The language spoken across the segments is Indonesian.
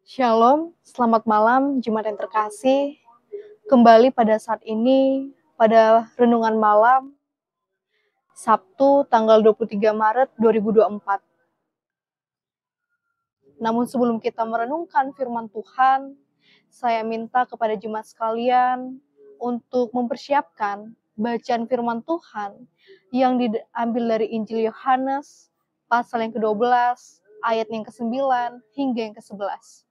Shalom, selamat malam Jemaat yang terkasih. Kembali pada saat ini, pada renungan malam, Sabtu tanggal 23 Maret 2024. Namun sebelum kita merenungkan firman Tuhan, saya minta kepada jemaat sekalian untuk mempersiapkan bacaan firman Tuhan yang diambil dari Injil Yohanes, pasal yang ke-12, ayat yang ke-9 hingga yang ke-11.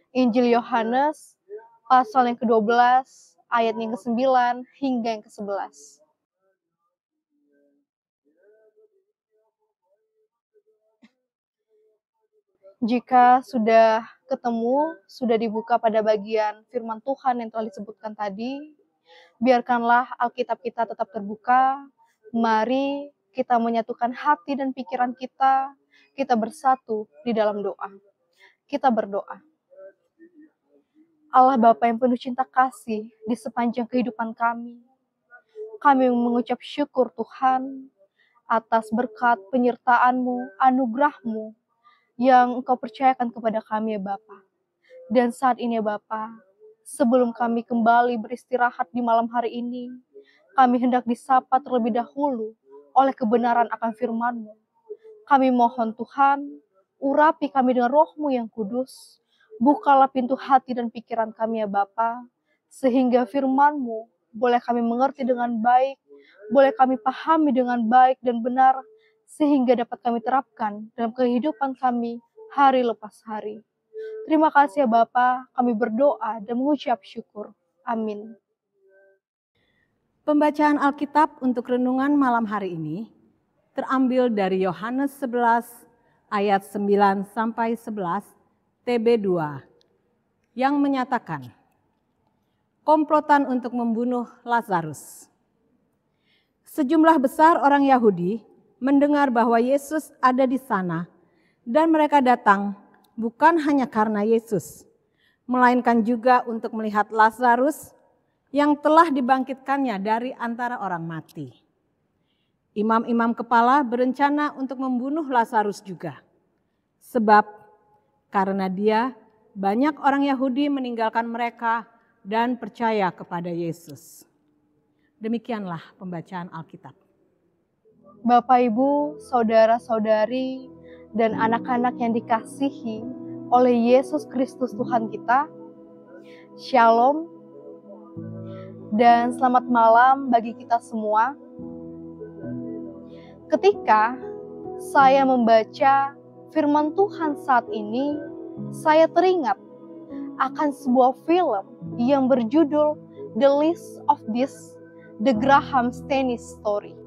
Injil Yohanes pasal yang ke-12 ayat yang ke-9 hingga yang ke-11. Jika sudah ketemu, sudah dibuka pada bagian firman Tuhan yang telah disebutkan tadi, biarkanlah Alkitab kita tetap terbuka. Mari kita menyatukan hati dan pikiran kita bersatu di dalam doa. Kita berdoa. Allah Bapa yang penuh cinta kasih di sepanjang kehidupan kami mengucap syukur Tuhan atas berkat penyertaan-Mu, anugerah-Mu yang Engkau percayakan kepada kami ya Bapa. Dan saat ini ya Bapa, sebelum kami kembali beristirahat di malam hari ini, kami hendak disapa terlebih dahulu oleh kebenaran akan firman-Mu. Kami mohon Tuhan, urapi kami dengan Roh-Mu yang kudus. Bukalah pintu hati dan pikiran kami ya Bapa, sehingga firman-Mu boleh kami mengerti dengan baik, boleh kami pahami dengan baik dan benar, sehingga dapat kami terapkan dalam kehidupan kami hari lepas hari. Terima kasih ya Bapa, kami berdoa dan mengucap syukur. Amin. Pembacaan Alkitab untuk renungan malam hari ini terambil dari Yohanes 11 ayat 9 sampai 11 TB2 yang menyatakan komplotan untuk membunuh Lazarus. Sejumlah besar orang Yahudi mendengar bahwa Yesus ada di sana dan mereka datang bukan hanya karena Yesus, melainkan juga untuk melihat Lazarus yang telah dibangkitkannya dari antara orang mati. Imam-imam kepala berencana untuk membunuh Lazarus juga, sebab karena dia banyak orang Yahudi meninggalkan mereka dan percaya kepada Yesus. Demikianlah pembacaan Alkitab. Bapak, Ibu, saudara-saudari, dan anak-anak yang dikasihi oleh Yesus Kristus Tuhan kita, Shalom, dan selamat malam bagi kita semua. Ketika saya membaca firman Tuhan saat ini, saya teringat akan sebuah film yang berjudul The Least of This, The Graham Steiney Story.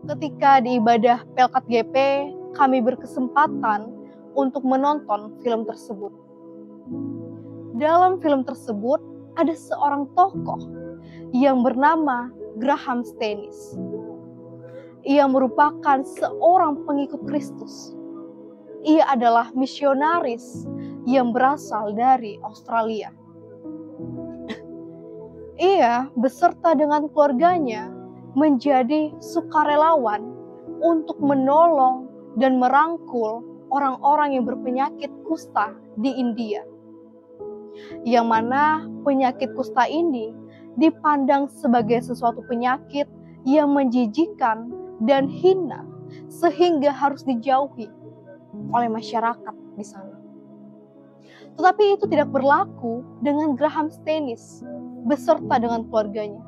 Ketika di ibadah Pelkat GP, kami berkesempatan untuk menonton film tersebut. Dalam film tersebut, ada seorang tokoh yang bernama Graham Steiney. Ia merupakan seorang pengikut Kristus. Ia adalah misionaris yang berasal dari Australia. Ia beserta dengan keluarganya menjadi sukarelawan untuk menolong dan merangkul orang-orang yang berpenyakit kusta di India. Yang mana penyakit kusta ini dipandang sebagai sesuatu penyakit yang menjijikkan dan hina, sehingga harus dijauhi oleh masyarakat di sana. Tetapi itu tidak berlaku dengan Graham Steiney beserta dengan keluarganya.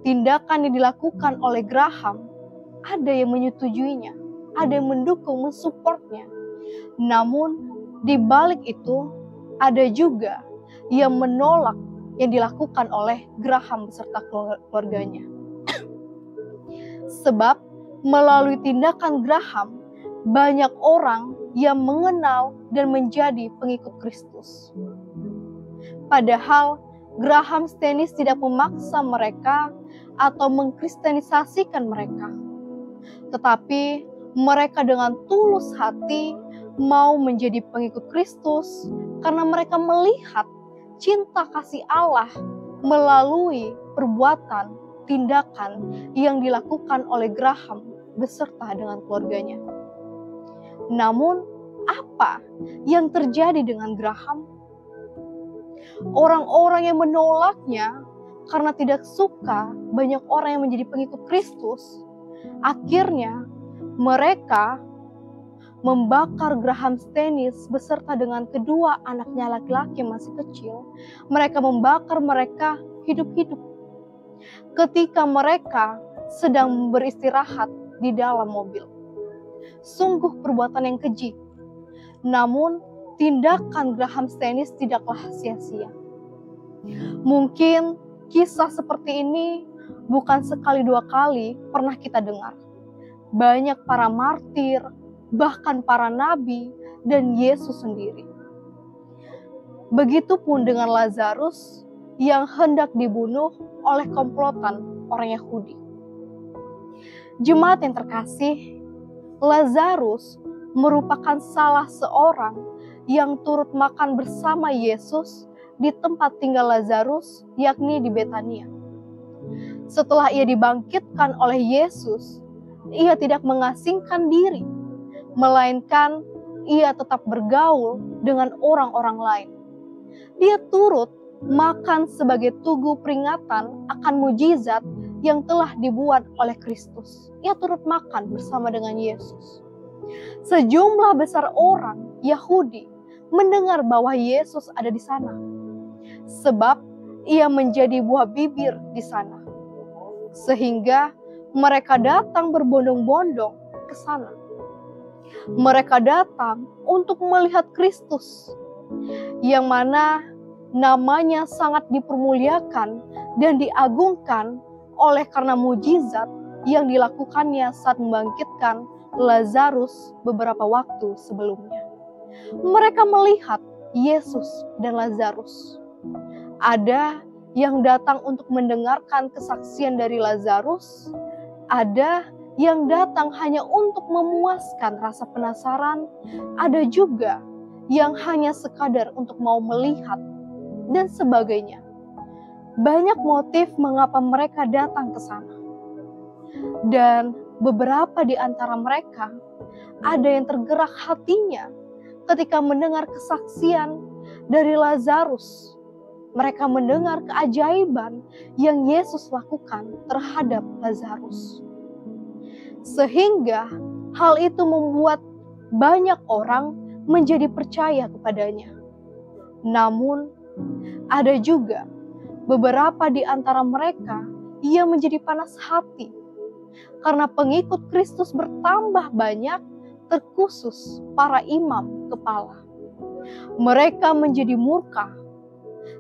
Tindakan yang dilakukan oleh Graham, ada yang menyetujuinya, ada yang mendukung, mensupportnya. Namun di balik itu ada juga yang menolak yang dilakukan oleh Graham beserta keluarganya. Sebab melalui tindakan Graham, banyak orang yang mengenal dan menjadi pengikut Kristus. Padahal Graham Steiney tidak memaksa mereka atau mengkristenisasikan mereka. Tetapi mereka dengan tulus hati mau menjadi pengikut Kristus karena mereka melihat cinta kasih Allah melalui perbuatan, tindakan yang dilakukan oleh Graham beserta dengan keluarganya. Namun, apa yang terjadi dengan Graham? Orang-orang yang menolaknya karena tidak suka banyak orang yang menjadi pengikut Kristus, akhirnya mereka membakar Graham Steenis beserta dengan kedua anaknya laki-laki yang masih kecil. Mereka membakar mereka hidup-hidup ketika mereka sedang beristirahat di dalam mobil. Sungguh perbuatan yang keji. Namun tindakan Graham Steenis tidaklah sia-sia. Mungkin kisah seperti ini bukan sekali dua kali pernah kita dengar. Banyak para martir, bahkan para nabi dan Yesus sendiri. Begitupun dengan Lazarus yang hendak dibunuh oleh komplotan orang Yahudi. Jemaat yang terkasih, Lazarus merupakan salah seorang yang turut makan bersama Yesus di tempat tinggal Lazarus, yakni di Betania. Setelah ia dibangkitkan oleh Yesus, ia tidak mengasingkan diri, melainkan ia tetap bergaul dengan orang-orang lain. Dia turut makan sebagai tugu peringatan akan mujizat yang telah dibuat oleh Kristus. Ia turut makan bersama dengan Yesus. Sejumlah besar orang Yahudi mendengar bahwa Yesus ada di sana, sebab ia menjadi buah bibir di sana. Sehingga mereka datang berbondong-bondong ke sana. Mereka datang untuk melihat Kristus, yang mana namanya sangat dipermuliakan dan diagungkan oleh karena mujizat yang dilakukannya saat membangkitkan Lazarus beberapa waktu sebelumnya. Mereka melihat Yesus dan Lazarus. Ada yang datang untuk mendengarkan kesaksian dari Lazarus, ada yang datang hanya untuk memuaskan rasa penasaran, ada juga yang hanya sekadar untuk mau melihat, dan sebagainya. Banyak motif mengapa mereka datang ke sana. Dan beberapa di antara mereka ada yang tergerak hatinya ketika mendengar kesaksian dari Lazarus. Mereka mendengar keajaiban yang Yesus lakukan terhadap Lazarus. Sehingga hal itu membuat banyak orang menjadi percaya kepadanya. Namun ada juga beberapa di antara mereka yang menjadi panas hati karena pengikut Kristus bertambah banyak, terkhusus para imam kepala. Mereka menjadi murka,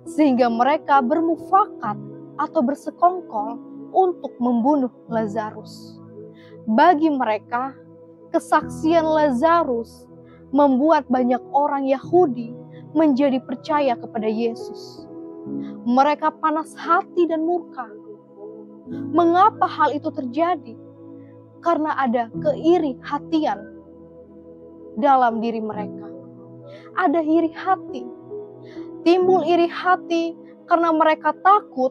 sehingga mereka bermufakat atau bersekongkol untuk membunuh Lazarus. Bagi mereka, kesaksian Lazarus membuat banyak orang Yahudi menjadi percaya kepada Yesus. Mereka panas hati dan murka. Mengapa hal itu terjadi? Karena ada keiri hatian dalam diri mereka. Ada iri hati. Timbul iri hati karena mereka takut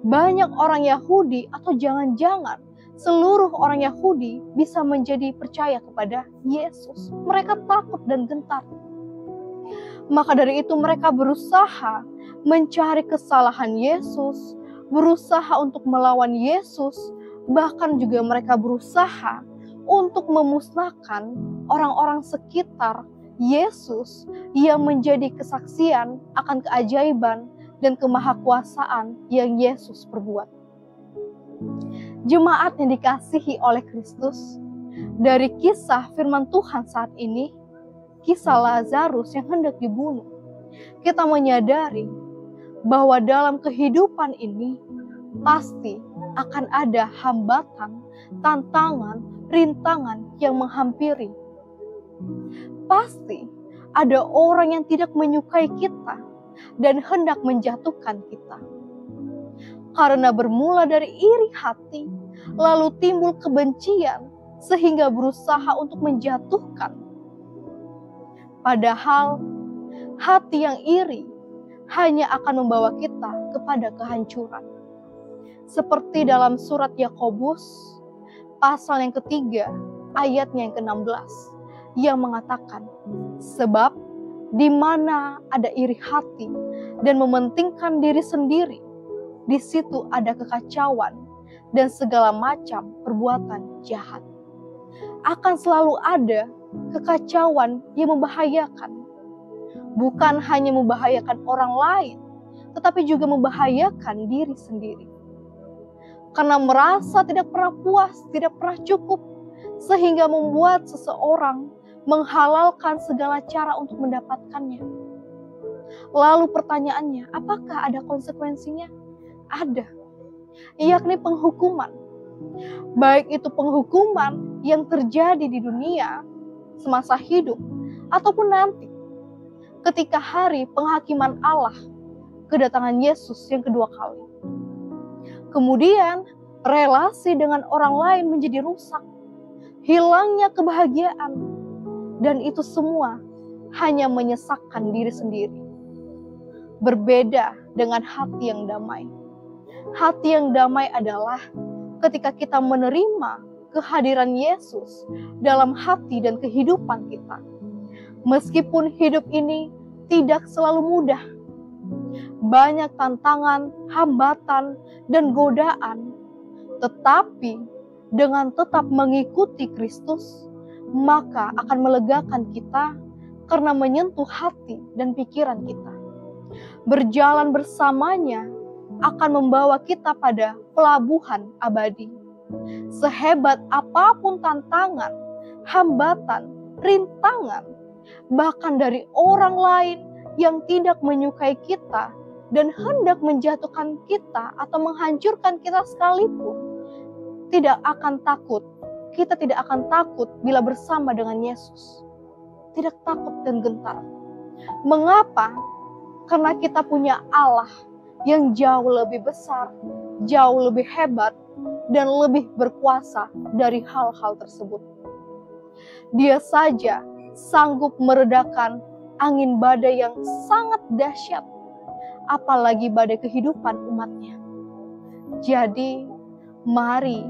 banyak orang Yahudi atau jangan-jangan seluruh orang Yahudi bisa menjadi percaya kepada Yesus. Mereka takut dan gentar. Maka dari itu mereka berusaha mencari kesalahan Yesus, berusaha untuk melawan Yesus, bahkan juga mereka berusaha untuk memusnahkan orang-orang sekitar Yesus yang menjadi kesaksian akan keajaiban dan kemahakuasaan yang Yesus perbuat. Jemaat yang dikasihi oleh Kristus, dari kisah firman Tuhan saat ini, kisah Lazarus yang hendak dibunuh, kita menyadari bahwa dalam kehidupan ini pasti akan ada hambatan, tantangan, rintangan yang menghampiri. Pasti ada orang yang tidak menyukai kita dan hendak menjatuhkan kita. Karena bermula dari iri hati, lalu timbul kebencian sehingga berusaha untuk menjatuhkan. Padahal hati yang iri hanya akan membawa kita kepada kehancuran. Seperti dalam surat Yakobus pasal yang ketiga ayatnya yang ke-16. yang mengatakan, sebab di mana ada iri hati dan mementingkan diri sendiri, di situ ada kekacauan dan segala macam perbuatan jahat. Akan selalu ada kekacauan yang membahayakan. Bukan hanya membahayakan orang lain, tetapi juga membahayakan diri sendiri. Karena merasa tidak pernah puas, tidak pernah cukup, sehingga membuat seseorang menghalalkan segala cara untuk mendapatkannya. Lalu pertanyaannya, apakah ada konsekuensinya? Ada, yakni penghukuman. Baik itu penghukuman yang terjadi di dunia semasa hidup, ataupun nanti ketika hari penghakiman Allah, kedatangan Yesus yang kedua kali. Kemudian relasi dengan orang lain menjadi rusak, hilangnya kebahagiaan, dan itu semua hanya menyesakkan diri sendiri. Berbeda dengan hati yang damai. Hati yang damai adalah ketika kita menerima kehadiran Yesus dalam hati dan kehidupan kita. Meskipun hidup ini tidak selalu mudah, banyak tantangan, hambatan, dan godaan, tetapi dengan tetap mengikuti Kristus, maka akan melegakan kita karena menyentuh hati dan pikiran kita. Berjalan bersamanya akan membawa kita pada pelabuhan abadi. Sehebat apapun tantangan, hambatan, rintangan, bahkan dari orang lain yang tidak menyukai kita dan hendak menjatuhkan kita atau menghancurkan kita sekalipun, tidak akan takut. Kita tidak akan takut bila bersama dengan Yesus. Tidak takut dan gentar. Mengapa? Karena kita punya Allah yang jauh lebih besar, jauh lebih hebat, dan lebih berkuasa dari hal-hal tersebut. Dia saja sanggup meredakan angin badai yang sangat dahsyat, apalagi badai kehidupan umatnya. Jadi, mari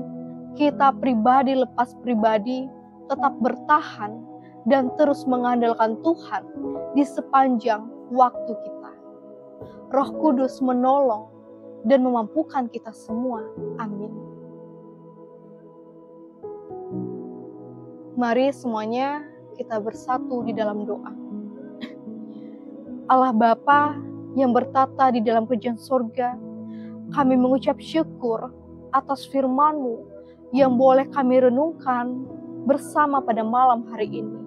kita pribadi lepas pribadi tetap bertahan dan terus mengandalkan Tuhan di sepanjang waktu kita. Roh Kudus menolong dan memampukan kita semua. Amin. Mari semuanya kita bersatu di dalam doa. Allah Bapa yang bertata di dalam kerajaan sorga, kami mengucap syukur atas firman-Mu yang boleh kami renungkan bersama pada malam hari ini.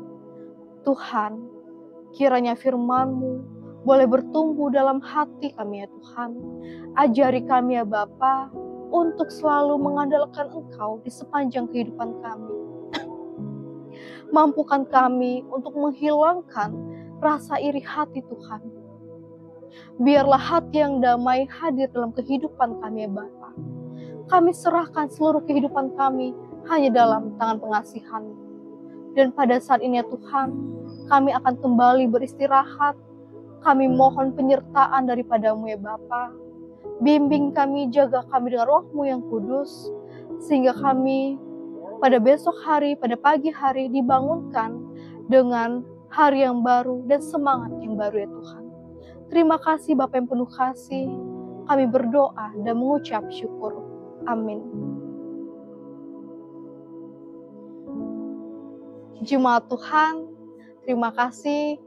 Tuhan, kiranya firman-Mu boleh bertumbuh dalam hati kami ya Tuhan. Ajari kami ya Bapa untuk selalu mengandalkan Engkau di sepanjang kehidupan kami. Mampukan kami untuk menghilangkan rasa iri hati Tuhan. Biarlah hati yang damai hadir dalam kehidupan kami ya Bapa. Kami serahkan seluruh kehidupan kami hanya dalam tangan pengasihan. Dan pada saat ini ya Tuhan, kami akan kembali beristirahat. Kami mohon penyertaan daripada-Mu ya Bapa. Bimbing kami, jaga kami dengan Roh-Mu yang kudus, sehingga kami pada besok hari, pada pagi hari dibangunkan dengan hari yang baru dan semangat yang baru ya Tuhan. Terima kasih Bapa yang penuh kasih. Kami berdoa dan mengucap syukur. Amin. Jemaat Tuhan, terima kasih.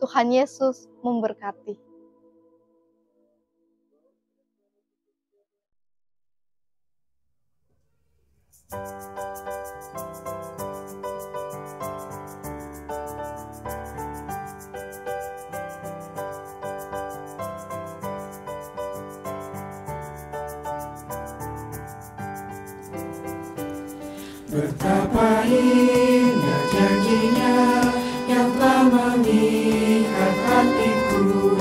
Tuhan Yesus memberkati. Betapa indah janjinya yang telah mengikat hatiku